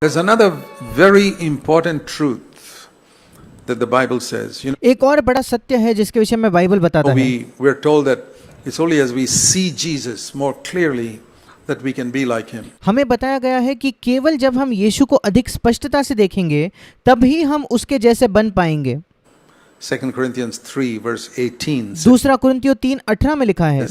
There's another very important truth that the Bible says. एक और बड़ा सत्य है जिसके विषय में बाइबल बताता है। We're told that it's only as we see Jesus more clearly that we can be like him. हमें बताया गया है कि केवल जब हम यीशु को अधिक स्पष्टता से देखेंगे तभी हम उसके जैसे बन पाएंगे। 2 Corinthians 3 verse 18 says, दूसरा कुरिन्थियों 3:18 में लिखा है,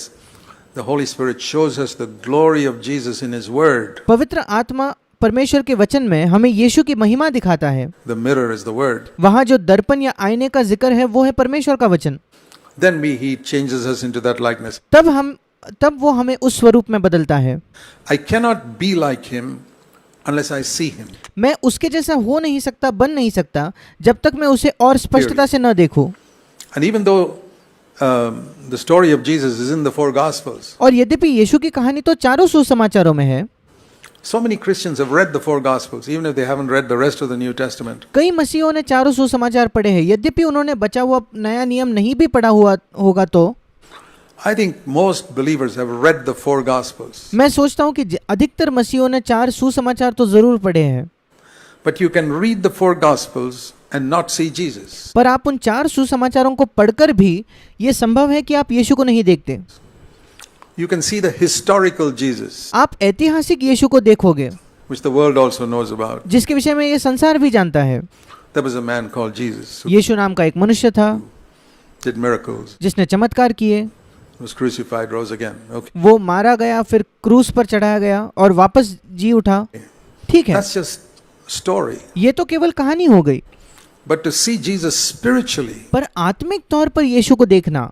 the Holy Spirit shows us the glory of Jesus in his word. पवित्र आत्मा परमेश्वर के वचन में हमें यीशु की महिमा दिखाता है। The mirror is the word. वहाँ जो दर्पण या आईने का जिक्र है वो है परमेश्वर का वचन। Then he changes us into that likeness. तब वो हमें उस स्वरूप में बदलता है। I cannot be like him unless I see him. मैं उसके जैसा हो नहीं सकता, बन नहीं सकता जब तक मैं उसे और स्पष्टता से न देखूं। And even though the story of Jesus is in the 4 Gospels. और यद्यपि यीशु की कहानी तो चारों सुसमाचारों में है। So many Christians have read the 4 Gospels, even if they haven't read the rest of the New Testament. कई मसीहों ने चारों सुसमाचार पढ़े हैं, यद्यपि उन्होंने बचा हुआ नया नियम नहीं भी पढ़ा हुआ होगा तो। I think most believers have read the 4 Gospels. मैं सोचता हूँ कि अधिकतर मसीहों ने 4 सुसमाचार तो जरूर पढ़े हैं। But you can read the 4 Gospels and not see Jesus. पर आप उन 4 सुसमाचारों को पढ़कर भी ये संभव है कि आप यीशु को नहीं देखते। You can see the historical Jesus, आप ऐतिहासिक यीशु को देखोगे, which the world also knows about. जिसके विषय में ये संसार भी जानता है। There was a man called Jesus who यीशु नाम का एक मनुष्य था did miracles, जिसने चमत्कार किए। was crucified, rose again. Okay. वो मारा गया, फिर क्रूस पर चढ़ाया गया और वापस जी उठा। ठीक है, That's just story. ये तो केवल कहानी हो गई। But to see Jesus spiritually, पर आत्मिक तौर पर यीशु को देखना,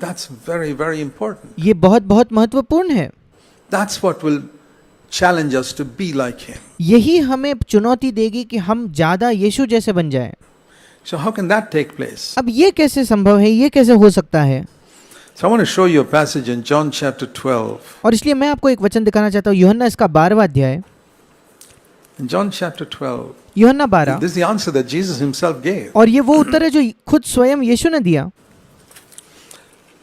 that's very, very important. ये बहुत बहुत महत्वपूर्ण है। That's what will challenge us to be like him. यही हमें चुनौती देगी कि हम ज्यादा यीशु जैसे बन जाएं। So how can that take place? अब ये कैसे संभव है, ये कैसे हो सकता है? So I want to show you a passage in John chapter 12. और इसलिए मैं आपको एक वचन दिखाना चाहता हूँ, यूहन्ना इसका 12वां अध्याय। In John chapter 12, यूहन्ना 12। this is the answer that Jesus himself gave. और ये वो उत्तर है जो खुद स्वयं यीशु ने दिया।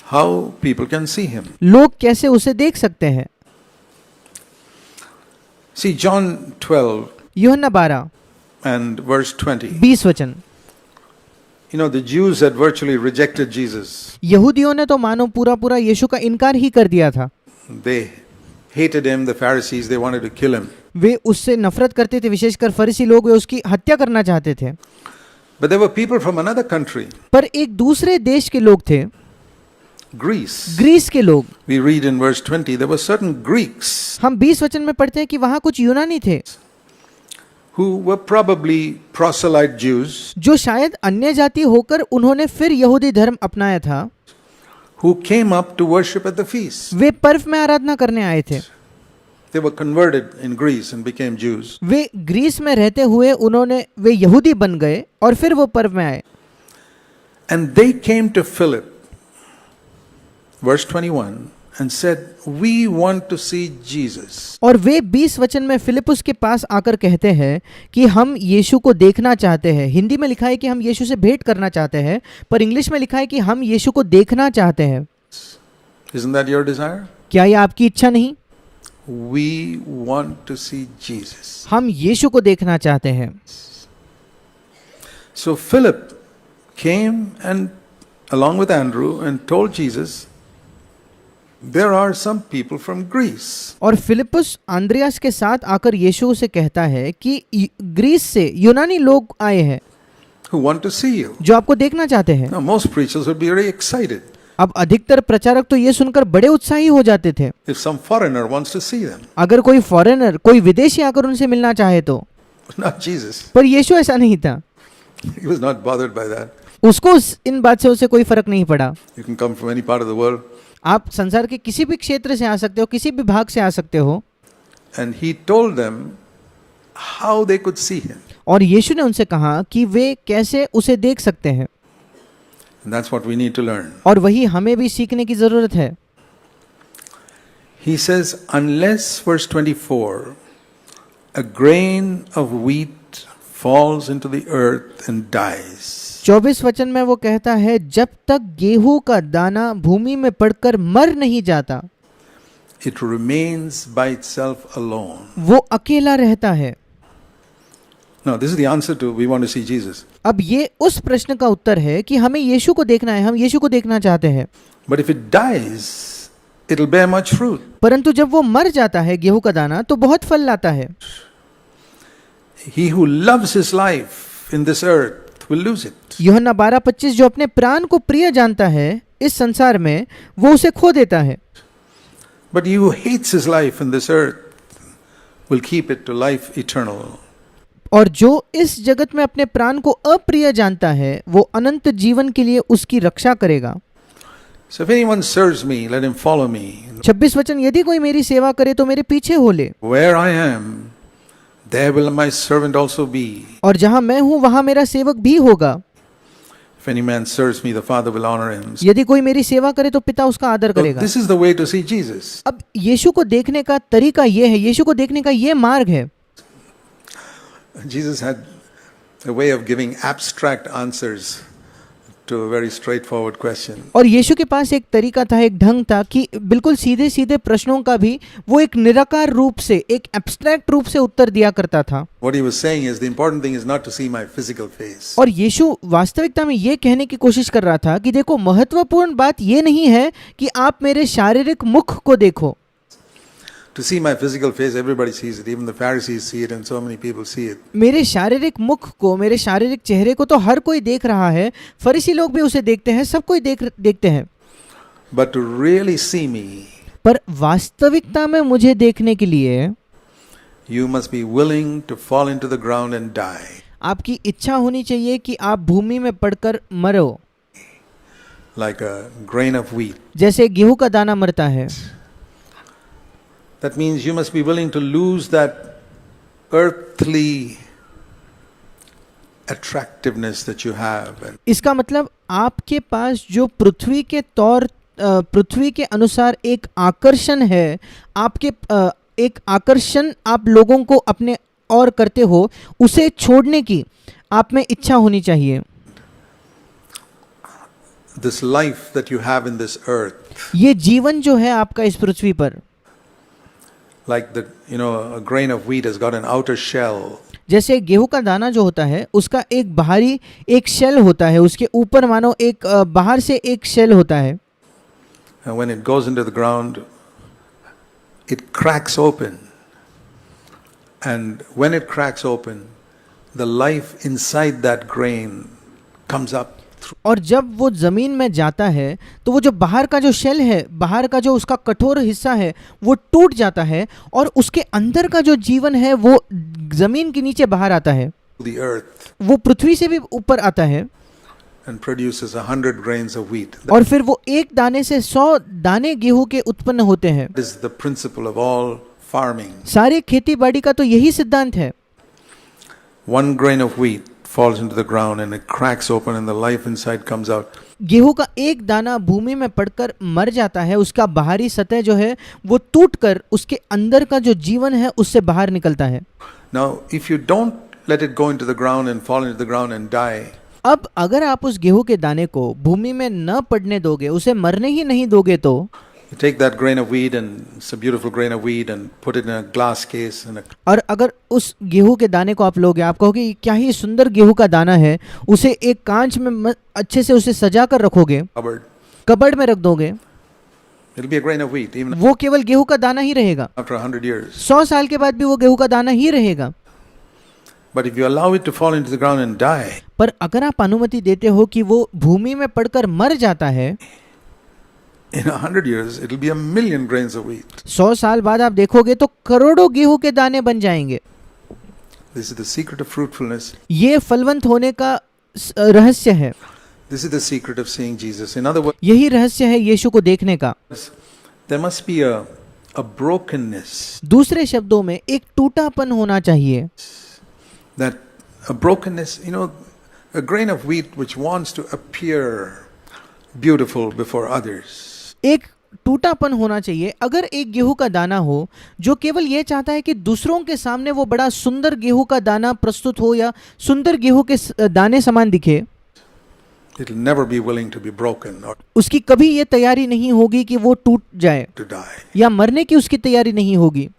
How people can see him. लोग कैसे उसे देख सकते हैं? See John 12 यूहन्ना 12 and verse 20. 20 वचन। You know, the Jews had virtually rejected Jesus. यहूदियों ने तो मानो पूरा यीशु का इनकार ही कर दिया था। They hated him, the Pharisees, they wanted to kill him. वे उससे नफरत करते थे, विशेषकर फरीसी लोग वे उसकी हत्या करना चाहते थे। But there were people from another country, पर एक दूसरे देश के लोग थे, Greece. ग्रीस के लोग। We read in verse 20, there were certain Greeks हम 20 वचन में पढ़ते हैं कि वहाँ कुछ यूनानी थे who were probably proselyte Jews, जो शायद अन्य जाति होकर उन्होंने फिर यहूदी धर्म अपनाया था, who came up to worship at the feast. वे पर्व में आराधना करने आए थे। They were converted in Greece and became Jews. वे ग्रीस में रहते हुए वे यहूदी बन गए और फिर वो पर्व में आए। And they came to Philip, verse 21, and said, we want to see Jesus. और वे 20 वचन में फिलिपुस के पास आकर कहते हैं कि हम यीशु को देखना चाहते हैं। हिंदी में लिखा है कि हम यीशु से भेंट करना चाहते हैं, पर इंग्लिश में लिखा है कि हम यीशु को देखना चाहते हैं। Isn't that your desire? क्या ये आपकी इच्छा नहीं? We want to see Jesus. हम यीशु को देखना चाहते हैं। So Philip came and along with Andrew and told Jesus, there are some people from Greece. और फिलिपुस अंद्रयास के साथ आकर यीशु से कहता है कि ग्रीस से यूनानी लोग आए हैं Who want to see you. जो आपको देखना चाहते हैं। Now most preachers would be very excited अब अधिकतर प्रचारक तो ये सुनकर बड़े उत्साही हो जाते थे। if some foreigner wants to see them. अगर कोई फॉरेनर, कोई विदेशी आकर उनसे मिलना चाहे तो। Not Jesus. पर यीशु ऐसा नहीं था, He was not bothered by that. उसको इन बात से उसे कोई फर्क नहीं पड़ा। You can come from any part of the world. आप संसार के किसी भी क्षेत्र से आ सकते हो, किसी भी भाग से आ सकते हो। And he told them how they could see him. और यीशु ने उनसे कहा कि वे कैसे उसे देख सकते हैं। And that's what we need to learn. और वही हमें भी सीखने की जरूरत है। He says, unless, verse 24, a grain of wheat falls into the earth and dies. 24 वचन में वो कहता है, जब तक गेहूं का दाना भूमि में पड़कर मर नहीं जाता, it remains by itself alone. वो अकेला रहता है। Now, this is the answer to we want to see Jesus. अब ये उस प्रश्न का उत्तर है कि हमें यीशु को देखना है, हम यीशु को देखना चाहते हैं। But if it dies, it'll bear much fruit. परंतु जब वो मर जाता है गेहूं का दाना, तो बहुत फल लाता है। He who loves his life in this earth will lose it. यूहन्ना 12:25 जो अपने प्राण को प्रिय जानता है इस संसार में, वो उसे खो देता है। But he who hates his life in this earth will keep it to life eternal. और जो इस जगत में अपने प्राण को अप्रिय जानता है, वो अनंत जीवन के लिए उसकी रक्षा करेगा। So if anyone serves me, let him follow me. 26 वचन, यदि कोई मेरी सेवा करे तो मेरे पीछे हो ले, Where I am, there will my servant also be. और जहां मैं हूं वहां मेरा सेवक भी होगा। If any man serves me, the Father will honor him. यदि कोई मेरी सेवा करे तो पिता उसका आदर So करेगा। this is the way to see Jesus. अब यीशु को देखने का तरीका ये है, यीशु को देखने का ये मार्ग है। Jesus had a way of giving abstract answers to a very straightforward question. और यीशु के पास एक तरीका था, एक ढंग था कि बिल्कुल सीधे सीधे प्रश्नों का भी वो एक निराकार रूप से, एक एब्स्ट्रैक्ट रूप से उत्तर दिया करता था। What he was saying is the important thing is not to see my physical face. और यीशु वास्तविकता में ये कहने की कोशिश कर रहा था कि देखो, महत्वपूर्ण बात ये नहीं है कि आप मेरे शारीरिक मुख को देखो। To see my physical face, everybody sees it. Even the Pharisees see it, and so many people see it. मेरे शारीरिक मुख को, मेरे शारीरिक चेहरे को तो हर कोई देख रहा है, फरीसी लोग भी उसे देखते हैं, सब कोई देखते हैं। But to really see me, पर वास्तविकता में मुझे देखने के लिए you must be willing to fall into the ground and die. आपकी इच्छा होनी चाहिए कि आप भूमि में पड़कर मरो, Like a grain of wheat. जैसे गेहूं का दाना मरता है। That means you must be willing to lose that earthly attractiveness that you have. And इसका मतलब आपके पास जो पृथ्वी के अनुसार एक आकर्षण है, आपके एक आकर्षण आप लोगों को अपने और करते हो, उसे छोड़ने की आप में इच्छा होनी चाहिए। this life that you have in this earth, ये जीवन जो है आपका इस पृथ्वी पर, like a grain of wheat has got an outer shell. जैसे गेहूं का दाना जो होता है उसका एक बाहरी एक शेल होता है, उसके ऊपर मानो एक बाहर से एक शेल होता है। And when it goes into the ground, it cracks open. And when it cracks open, the life inside that grain comes up. और जब वो जमीन में जाता है तो वो जो बाहर का जो शेल है, बाहर का जो उसका कठोर हिस्सा है, वो टूट जाता है और उसके अंदर का जो जीवन है वो जमीन के नीचे बाहर आता है, The earth वो पृथ्वी से भी ऊपर आता है। and produces 100 grains of wheat. और फिर वो एक दाने से 100 दाने गेहूं के उत्पन्न होते हैं। That is the principle of all farming. सारे खेती बाड़ी का तो यही सिद्धांत है। One grain of wheat falls into the ground and it cracks open and the life inside comes out. गेहूं का एक दाना भूमि में पड़कर मर जाता है, उसका बाहरी सतह जो है वो टूटकर उसके अंदर का जो जीवन है उससे बाहर निकलता है। Now, if you don't let it go into the ground and fall into the ground and die, अब अगर आप उस गेहूं के दाने को भूमि में न पड़ने दोगे, उसे मरने ही नहीं दोगे, तो you take that grain of wheat and it's a beautiful grain of wheat and put it in a glass case and और अगर उस गेहूं के दाने को आप लोगे, आप कहोगे क्या ही सुंदर गेहूं का दाना है, उसे एक कांच में अच्छे से उसे सजा कर रखोगे, cupboard, कबर्ड में रख दोगे, it'll be a grain of wheat even वो केवल गेहूं का दाना ही रहेगा। after 100 years. 100 साल के बाद भी वो गेहूं का दाना ही रहेगा। But if you allow it to fall into the ground and die, पर अगर आप अनुमति देते हो कि वो भूमि में पड़कर मर जाता है, in 100 years it'll be 1,000,000 grains of wheat. 100 साल बाद आप देखोगे तो करोड़ों गेहूं के दाने बन जाएंगे। This is the secret of fruitfulness. ये फलवंत होने का रहस्य है, This is the secret of seeing Jesus. In other words, यही रहस्य है यीशु को देखने का। there must be a brokenness. दूसरे शब्दों में एक टूटापन होना चाहिए। That a brokenness, a grain of wheat which wants to appear beautiful before others. एक टूटापन होना चाहिए। अगर एक गेहूं का दाना हो जो केवल ये चाहता है कि दूसरों के सामने वो बड़ा सुंदर गेहूं का दाना प्रस्तुत हो या सुंदर गेहूं के दाने समान दिखे, It'll never be willing to be broken or उसकी कभी ये तैयारी नहीं होगी कि वो टूट जाए to die या मरने की उसकी तैयारी नहीं होगी,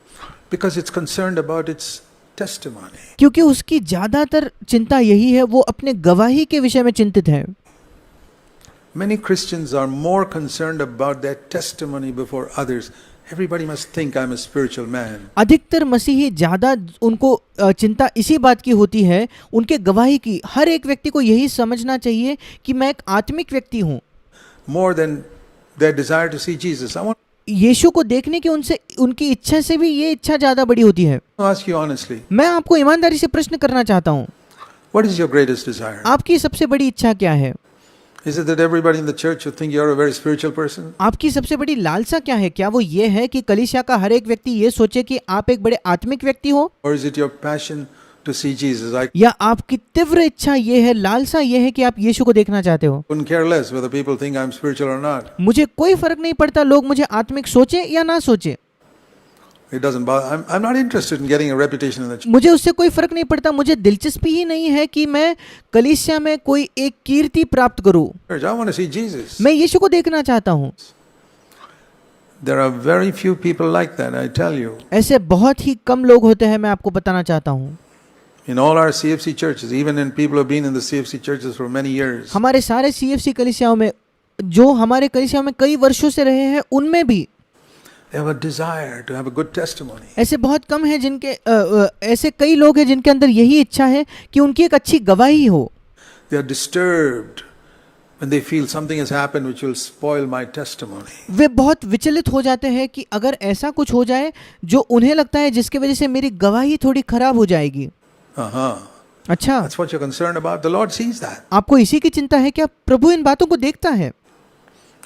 because it's concerned about its testimony. क्योंकि उसकी ज्यादातर चिंता यही है, वो अपने गवाही के विषय में चिंतित है। Many Christians are more concerned about their testimony before others. Everybody must think I'm a spiritual man. अधिकतर मसीही ज्यादा उनको चिंता इसी बात की होती है, उनके गवाही की। हर एक व्यक्ति को यही समझना चाहिए कि मैं एक आत्मिक व्यक्ति हूँ, More than their desire to see Jesus. I want यीशु को देखने की उनकी इच्छा से भी ये इच्छा ज्यादा बड़ी होती है। to ask you honestly, मैं आपको ईमानदारी से प्रश्न करना चाहता हूँ, what is your greatest desire? आपकी सबसे बड़ी इच्छा क्या है? Is it that everybody in the church should think you're a very spiritual person? आपकी सबसे बड़ी लालसा क्या है? क्या वो ये है कि कलीसिया का हर एक व्यक्ति ये सोचे कि आप एक बड़े आत्मिक व्यक्ति हो, Or is it your passion to see Jesus? I या आपकी तीव्र इच्छा ये है, लालसा ये है कि आप यीशु को देखना चाहते हो? couldn't care less whether people think I'm spiritual or not. मुझे कोई फर्क नहीं पड़ता लोग मुझे आत्मिक सोचे या ना सोचे, It doesn't bother. I'm not interested in getting a reputation in the church. मुझे उससे कोई फर्क नहीं पड़ता। मुझे दिलचस्पी ही नहीं है कि मैं कलीसिया में कोई एक कीर्ति प्राप्त करूं। I want to see Jesus. मैं यीशु को देखना चाहता हूं। There are very few people like that, I tell you. ऐसे बहुत ही कम लोग होते हैं, मैं आपको बताना चाहता हूं। In all our CFC churches, even in people who have been in the CFC churches for many years, हमारे सारे CFC कलीसियाओं में, जो हमारे कलीसियाओं में कई वर्षों से रहे हैं, उनमें भी they have a desire to have a good testimony. ऐसे बहुत कम हैं जिनके ऐसे कई लोग हैं जिनके अंदर यही इच्छा है कि उनकी एक अच्छी गवाही हो। They are disturbed when they feel something has happened which will spoil my testimony. वे बहुत विचलित हो जाते हैं कि अगर ऐसा कुछ हो जाए जो उन्हें लगता है जिसकी वजह से मेरी गवाही थोड़ी खराब हो जाएगी। अच्छा, That's what you're concerned about. The Lord sees that. आपको इसी की चिंता है क्या? प्रभु इन बातों को देखता है।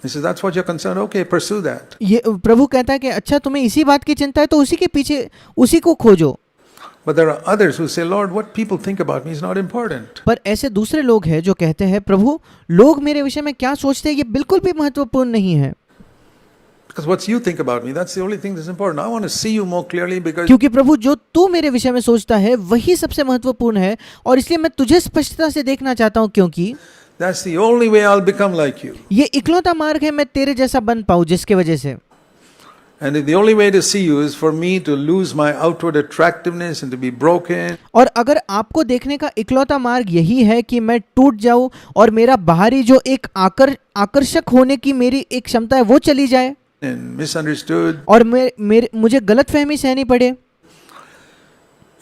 He says, that's what you're concerned. Okay, pursue that. ये प्रभु कहता है कि अच्छा तुम्हें इसी बात की चिंता है तो उसी के पीछे उसी को खोजो। But there are others who say, Lord, what people think about me is not important. पर ऐसे दूसरे लोग हैं जो कहते हैं प्रभु लोग मेरे विषय में क्या सोचते हैं ये बिल्कुल भी महत्वपूर्ण नहीं है। Because what you think about me, that's the only thing that's important. I want to see you more clearly because क्योंकि प्रभु जो तू मेरे विषय में सोचता है वही सबसे महत्वपूर्ण है, और इसलिए मैं तुझे स्पष्टता से देखना चाहता हूँ, क्योंकि that's the only way I'll become like you. ये इकलौता मार्ग है मैं तेरे जैसा बन पाऊँ, जिसके वजह से And the only way to see you is for me to lose my outward attractiveness and to be broken. और अगर आपको देखने का इकलौता मार्ग यही है कि मैं टूट जाऊं और मेरा बाहरी जो एक आकर्षक होने की मेरी एक क्षमता है वो चली जाए And misunderstood और मुझे गलतफहमी सहनी पड़े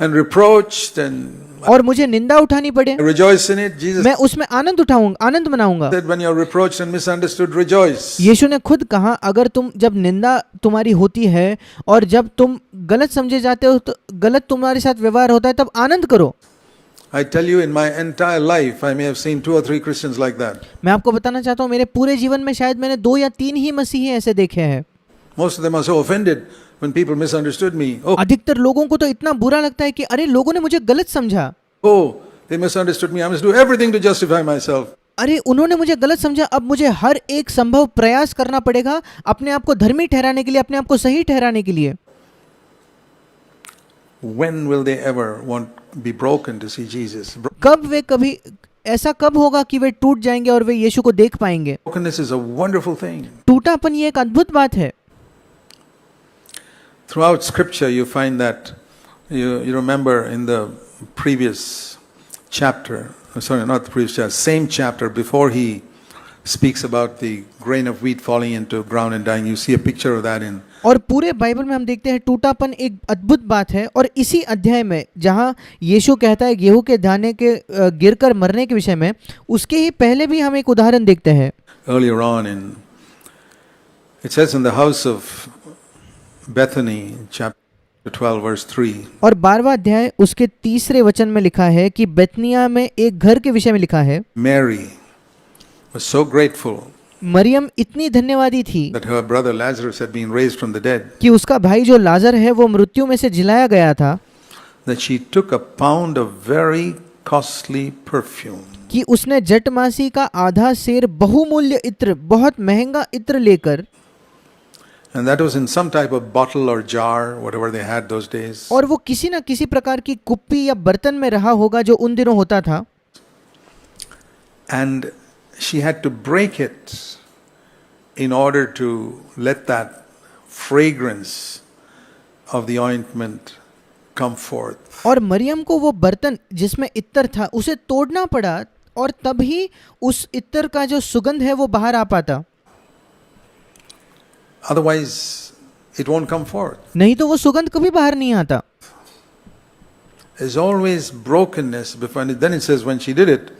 and reproached and और मुझे निंदा उठानी पड़े, rejoice in it. Jesus मैं उसमें आनंद मनाऊंगा। said, when you're reproached and misunderstood, rejoice. यीशु ने खुद कहा अगर जब निंदा तुम्हारी होती है और जब तुम गलत समझे जाते हो, तो गलत तुम्हारे साथ व्यवहार होता है, तब आनंद करो। I tell you, in my entire life, I may have seen 2 or 3 Christians like that. मैं आपको बताना चाहता हूँ मेरे पूरे जीवन में शायद मैंने 2 या 3 ही मसीही ऐसे देखे हैं। Most of them are so offended when people misunderstood me. Oh, अधिकतर लोगों को तो इतना बुरा लगता है कि अरे लोगों ने मुझे गलत समझा, they misunderstood me. I must do everything to justify myself. अरे उन्होंने मुझे गलत समझा, अब मुझे हर एक संभव प्रयास करना पड़ेगा अपने आप को धर्मी ठहराने के लिए, अपने आप को सही ठहराने के लिए। When will they ever be broken to see Jesus? कभी ऐसा कब होगा कि वे टूट जाएंगे और वे यीशु को देख पाएंगे? Brokenness is a wonderful thing. टूटापन ये एक अद्भुत बात है। Throughout Scripture, you find that you remember in the previous chapter, sorry, not the previous chapter, same chapter before he speaks about the grain of wheat falling into ground and dying. You see a picture of that in. और पूरे Bible में हम देखते हैं टूटापन एक अद्भुत बात है, और इसी अध्याय में जहाँ यीशु कहता है गेहूं के दाने के गिरकर मरने के विषय में, उसके ही पहले भी हम एक उदाहरण देखते हैं। Earlier on it says in the house of Bethany, chapter 12, verse 3. और 12वां अध्याय उसके 3रे वचन में लिखा है कि बेतनिया में एक घर के विषय में लिखा है, Mary was so grateful Maryam इतनी धन्यवादी थी that her brother Lazarus had been raised from the dead, कि उसका भाई जो लाजर है वो मृत्यु में से जिलाया गया था, that she took a pound of very costly perfume. कि उसने जटमासी का आधा सेर बहुमूल्य इत्र, बहुत महंगा इत्र लेकर, And that was in some type of bottle or jar, whatever they had those days. और वो किसी न किसी प्रकार की कुप्पी या बर्तन में रहा होगा जो उन दिनों होता था, And she had to break it in order to let that fragrance of the ointment come forth. और मरियम को वो बर्तन जिसमें इत्तर था उसे तोड़ना पड़ा और तभी उस इत्तर का जो सुगंध है वो बाहर आ पाता, Otherwise, it won't come forth. नहीं तो वो सुगंध कभी बाहर नहीं आता. There's always brokenness before. And then it says, when she did it,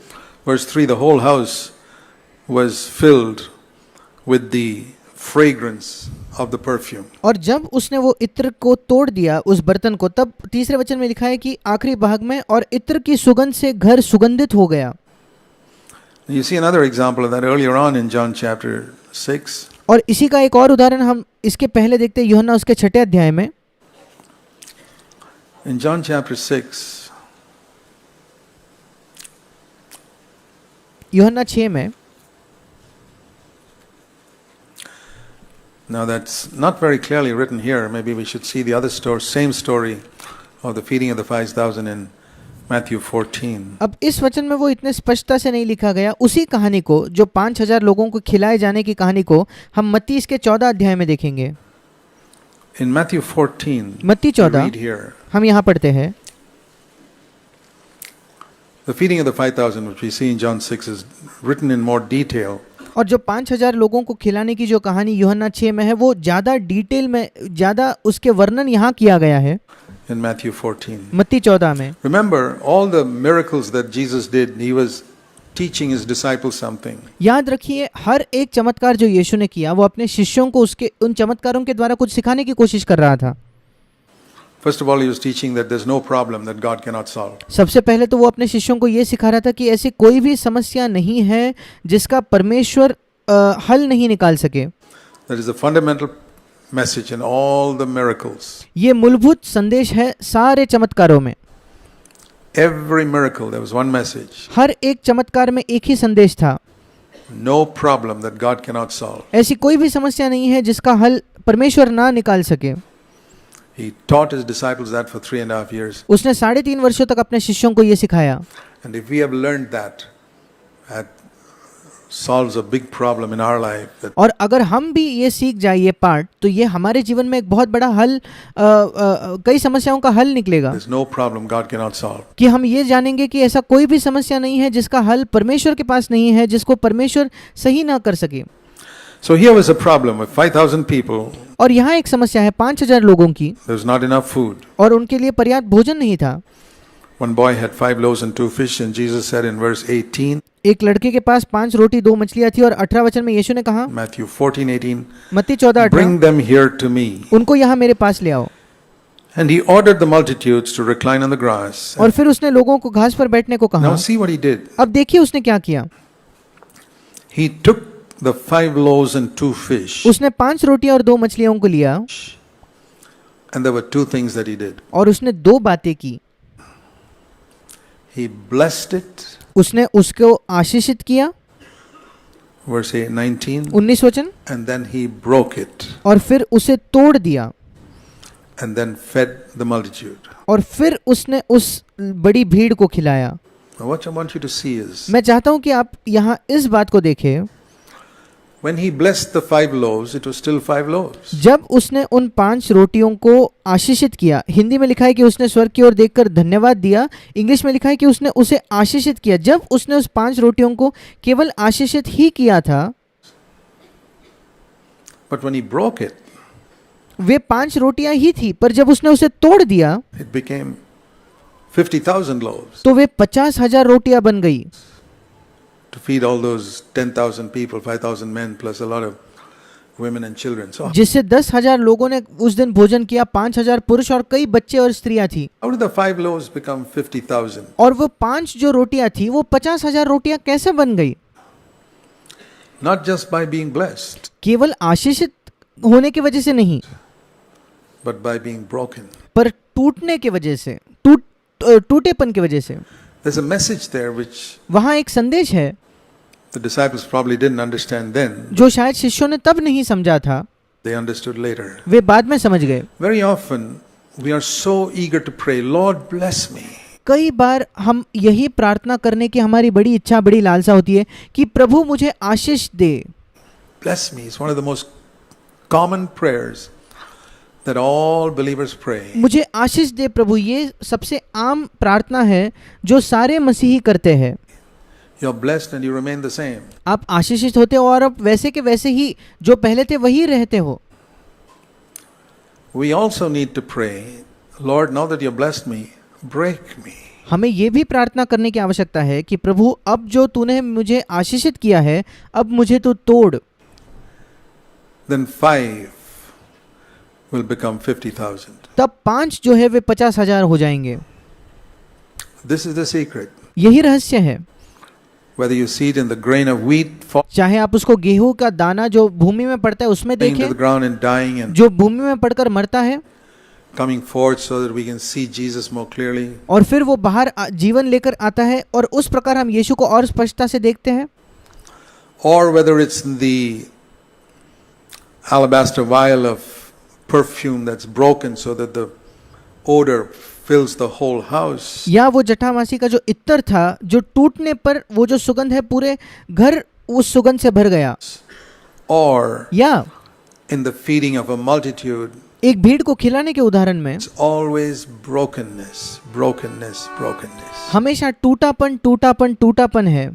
verse 3, the whole house was filled with the fragrance of the perfume. और जब उसने वो इत्र को तोड़ दिया उस बर्तन को, तब तीसरे वचन में लिखा है कि आखिरी भाग में, और इत्र की सुगंध से घर सुगंधित हो गया. You see another example of that earlier on in John chapter 6. और इसी का एक और उदाहरण हम इसके पहले देखते हैं यूहन्ना उसके 6 अध्याय में. In John chapter 6, यूहन्ना 6 में. now that's not very clearly written here. Maybe we should see the other story, same story of the feeding of the 5,000 in Matthew 14. अब इस वचन में वो इतने स्पष्टता से नहीं लिखा गया. उसी कहानी को, जो 5,000 लोगों को खिलाए जाने की कहानी को, हम मत्ती इसके 14 अध्याय में देखेंगे. In Matthew 14, मत्ती we 14 read here, हम यहाँ पढ़ते हैं. the feeding of the 5,000, which we see in John 6, is written in more detail. और जो 5,000 लोगों को खिलाने की जो कहानी यूहन्ना 6 में है वो ज़्यादा डिटेल में, ज़्यादा उसके वर्णन यहाँ किया गया है In Matthew 14. मत्ती 14 में. Remember, all the miracles that Jesus did, he was teaching his disciples something. याद रखिए, हर एक चमत्कार जो यीशु ने किया वो अपने शिष्यों को उसके उन चमत्कारों के द्वारा कुछ सिखाने की कोशिश कर रहा था. First of all, he was teaching that there's no problem that God cannot solve. सबसे पहले तो वो अपने शिष्यों को ये सिखा रहा था कि ऐसी कोई भी समस्या नहीं है जिसका परमेश्वर हल नहीं निकाल सके. That is the fundamental message in all the miracles. ये मूलभूत संदेश है सारे चमत्कारों में. Every miracle, there was one message. हर एक चमत्कार में एक ही संदेश था. No problem that God cannot solve. ऐसी कोई भी समस्या नहीं है जिसका हल परमेश्वर ना निकाल सके. He taught his disciples that for 3.5 years. उसने 3.5 वर्षों तक अपने शिष्यों को ये सिखाया. And if we have learned that, that solves a big problem in our life. That और अगर हम भी ये सीख जाए ये पाठ, तो ये हमारे जीवन में एक बहुत बड़ा हल, कई समस्याओं का हल निकलेगा. there's no problem God cannot solve. कि हम ये जानेंगे कि ऐसा कोई भी समस्या नहीं है जिसका हल परमेश्वर के पास नहीं है, जिसको परमेश्वर सही ना कर सके. So here was a problem with 5,000 people. और यहाँ एक समस्या है 5,000 लोगों की, There was not enough food. और उनके लिए पर्याप्त भोजन नहीं था. One boy had 5 loaves and 2 fish, and Jesus said in verse 18, एक लड़के के पास 5 रोटी 2 मछलियाँ थी, और 18 वचन में यीशु ने कहा, Matthew 14:18, मत्ती 14:18, bring them here to me. उनको यहाँ मेरे पास ले आओ. And he ordered the multitudes to recline on the grass. और फिर उसने लोगों को घास पर बैठने को कहा. Now see what he did. अब देखिए उसने क्या किया. He took the 5 loaves and 2 fish. उसने 5 रोटियां और 2 मछलियों को लिया, And there were 2 things that he did. और उसने 2 बातें की. He blessed it, उसने उसको आशीषित किया, verse 19, 19 वचन, and then he broke it, और फिर उसे तोड़ दिया, and then fed the multitude. और फिर उसने उस बड़ी भीड़ को खिलाया. Now what I want you to see is, मैं चाहता हूं कि आप यहाँ इस बात को देखें. when he blessed the 5 loaves, it was still 5 loaves. जब उसने उन 5 रोटियों को आशीषित किया, हिंदी में लिखा है कि उसने स्वर्ग की ओर देखकर धन्यवाद दिया, इंग्लिश में लिखा है कि उसने उसे आशीषित किया. जब उसने उस 5 रोटियों को केवल आशीषित ही किया था, But when he broke it, वे 5 रोटियां ही थी, पर जब उसने उसे तोड़ दिया it became 50,000 loaves तो वे 50,000 रोटियां बन गई. to feed all those 10,000 people, 5,000 men, plus a lot of women and children. So जिससे 10,000 लोगों ने उस दिन भोजन किया, 5,000 पुरुष और कई बच्चे और स्त्रियां थी. how did the 5 loaves become 50,000? और वो 5 जो रोटियां थी वो 50,000 रोटियां कैसे बन गई? Not just by being blessed, केवल आशीषित होने की वजह से नहीं, but by being broken. पर टूटने की वजह से, टूटेपन की वजह से. There's a message there which वहाँ एक संदेश है the disciples probably didn't understand then. जो शायद शिष्यों ने तब नहीं समझा था, They understood later. वे बाद में समझ गए. Very often we are so eager to pray, Lord bless me. कई बार हम यही प्रार्थना करने की हमारी बड़ी इच्छा, बड़ी लालसा होती है कि प्रभु मुझे आशीष दे, Bless me. It's one of the most common prayers that all believers pray. मुझे आशीष दे प्रभु। ये सबसे आम प्रार्थना है जो सारे मसीही करते हैं। You're blessed and you remain the same. आप आशीषित होते हो और आप वैसे के वैसे ही जो पहले थे वही रहते हो। We also need to pray, Lord, now that you've blessed me, break me. हमें ये भी प्रार्थना करने की आवश्यकता है कि प्रभु अब जो तूने मुझे आशीषित किया है, अब मुझे तू तोड़। Then 5 will become 50,000. तब 5 जो है वे 50,000 हो जाएंगे। This is the secret. यही रहस्य है। Whether you see it in the grain of wheat falling चाहे आप उसको गेहूं का दाना जो भूमि में पड़ता है उसमें into the देखें, ground and dying and जो भूमि में पड़कर मरता है coming forth so that we can see Jesus more clearly, और फिर वो बाहर जीवन लेकर आता है और उस प्रकार हम यीशु को और स्पष्टता से देखते हैं, or whether it's the alabaster vial of perfume that's broken so that the odor fills the whole house, या वो जटामासी का जो इत्तर था जो टूटने पर वो जो सुगंध है पूरे घर उस सुगंध से भर गया, or या in the feeding of a multitude, एक भीड़ को खिलाने के उदाहरण में it's always brokenness, brokenness, brokenness. हमेशा टूटापन टूटापन टूटापन है।